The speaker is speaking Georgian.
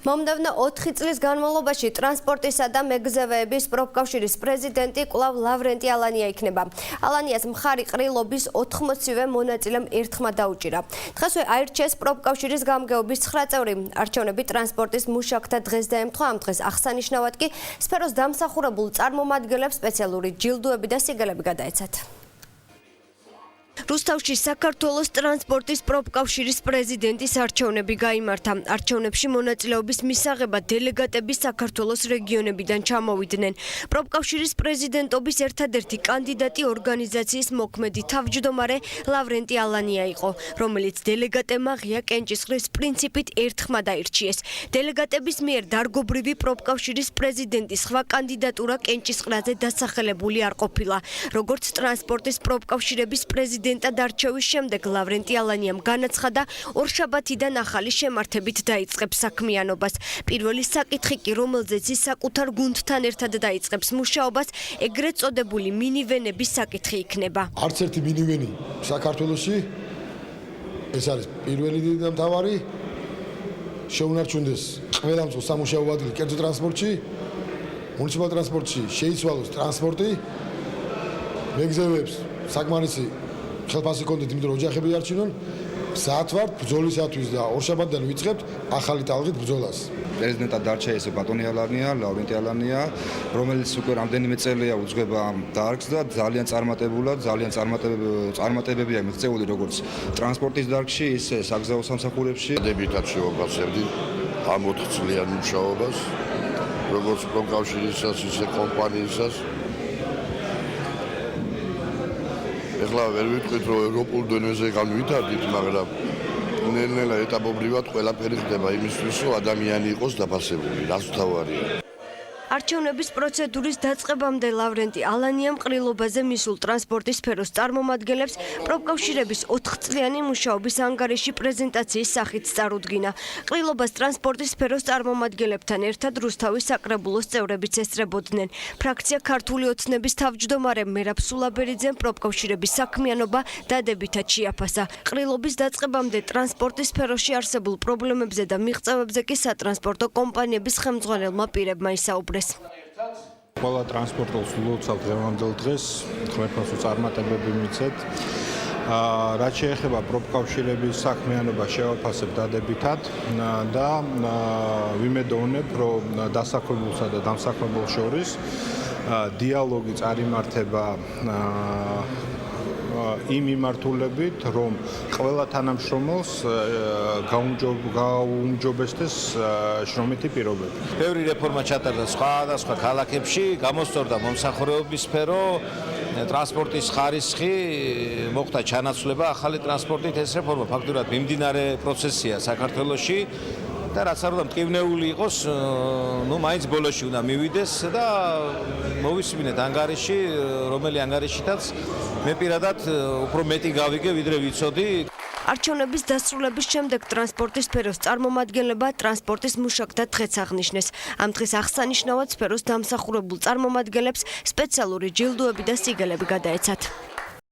მომდევნო 4 წლის განმავლობაში ტრანსპორტისა და მეგზავეების პროფკავშირის პრეზიდენტი კვლავ ლავრენტი ალანია იქნება. ალანიას მხარი ყრილობის 80-ვე მონაწილემ ერთხმად დაუჭირა. დღესვე აირჩიეს პროფკავშირის გამგეობის 9 წევრი. არჩევნები ტრანსპორტის მუშაკთა დღეს დაემთხვა. ამ დღეს აღსანიშნავად კი სფეროს დამსახურებულ წარმომადგენლებს სპეციალური ჯილდოები და სიგელები გადაეცათ. რუსთავში საქართველოს ტრანსპორტის პროფკავშირის პრეზიდენტის არჩევნები გაიმართა. არჩევნებში მონაწილეობის მისაღებად დელეგატები საქართველოს რეგიონებიდან ჩამოვიდნენ. პროფკავშირის პრეზიდენტობის ერთადერთი კანდიდატი ორგანიზაციის მოქმედი თავმჯდომარე ლავრენტი ალანია იყო, რომელიც დელეგატებმა ღია კენჭისყრის პრინციპით ერთხმად აირჩიეს. დელეგატების მიერ დარგობრივი პროფკავშირის პრეზიდენტის სხვა კანდიდატურა კენჭისყრაზე დასახელებული არ ყოფილა. როგორც ტრანსპორტის პროფკავშირების პრეზიდენტად არჩევის შემდეგ ლავრენტი ალანიამ განაცხადა, ორშაბათიდან ახალი შემართებით დაიწყებს საქმიანობას. პირველი საკითხი კი, რომელზეც ის საკუთარ გუნდთან ერთად დაიწყებს მუშაობას, ეგრეთ წოდებული მინივენების საკითხი იქნება. არც ერთი მინივენი საქართველოში ეს არის პირველი და მთავარი შეუნარჩუნდეს ყველა მწო სამუშაო ადგილი კერძო ტრანსპორტში, მუნიციპალურ ტრანსპორტში შეიცვალოს ტრანსპორტი, მეგზავეებს საკმარისი ხელფასი კონდეთ, იმიტომ რომ ოჯახები არჩინონ, საათ ვარ ბრძოლისათვის და ორშაბათიდან ვიწყებთ ახალი ტალღით ბრძოლას. პრეზიდენტად დარჩა ბატონი ალანია, ლავრენტი ალანია, რომელიც უკვე რამდენიმე წელია უძღვება ამ დარგს და ძალიან წარმატებულად, ძალიან წარმატებებია მიღწეული როგორც ტრანსპორტის დარგში, ისე საგზაო სამსახურებში. დებითად შევაფასებდი ამ 4 წლიან მუშაობას, როგორც პროფკავშირისას, ისე კომპანიისას. ეხლა ვერ ვიტყვით, რომ ევროპულ დონეზე განვითარდით, მაგრამ ნელ-ნელა ეტაპობრივად ყველაფერი ხდება იმისთვის, რომ ადამიანი იყოს დაფასებული, რაც თავარია. არჩევნების პროცედურის დაწყებამდე ლავრენტი ალანიამ ყრილობაზე მისულ ტრანსპორტის სფეროს წარმომადგენლებს პროფკავშირების 4 წლიანი მუშაობის ანგარიში პრეზენტაციის სახით წარუდგინა. ყრილობას ტრანსპორტის სფეროს წარმომადგენლებთან ერთად რუსთავის საკრებულოს წევრებიც ესწრებოდნენ. ფრაქცია ქართული ოცნების თავმჯდომარე მერაბ სულაბერიძემ პროფკავშირების საქმიანობა დადებითად შეაფასა. ყრილობის დაწყებამდე ტრანსპორტის სფეროში არსებულ პრობლემებზე და მიღწევებზე კი სატრანსპორტო კომპანიების ხელმძღვანელმა პირებმა ისაუბრეს. ყველა ტრანსპორტელს ულოცავთ დღევანდელ დღეს, ხმელთაშუა წარმატებები მიცეთ. რაც შეეხება პროფკავშირების საქმიანობა შევაფასებ დადებითად და ვიმედოვნებ, რომ დასაქმებულსა და დამსაქმებულ შორის დიალოგი წარიმართება იმ მიმართულებით, რომ ყველა თანამშრომელს გაუმჯობესდეს შრომითი პირობები. ბევრი რეფორმა ჩატარდა სხვადასხვა ქალაქებში, გამოსწორდა მომსახურებების სფერო, ტრანსპორტის ხარისხი, მოხდა ჩანაცვლება ახალი ტრანსპორტით. ეს რეფორმა ფაქტურად მიმდინარე პროცესია საქართველოში. და რაც არ უნდა მტკივნეული იყოს, მაინც ბოლოში უნდა მივიდეს და მოვისმინეთ ანგარიში, რომელი ანგარიშითაც მე პირადად უფრო მეტი გავიგე, ვიდრე ვიცოდი. არჩევნების დასრულების შემდეგ ტრანსპორტის სფეროს წარმომადგენლებმა ტრანსპორტის მუშაკთა დღეც აღნიშნეს. ამ დღეს აღსანიშნავად სფეროს დამსახურებულ წარმომადგენლებს სპეციალური ჯილდოები და სიგელები გადაეცათ.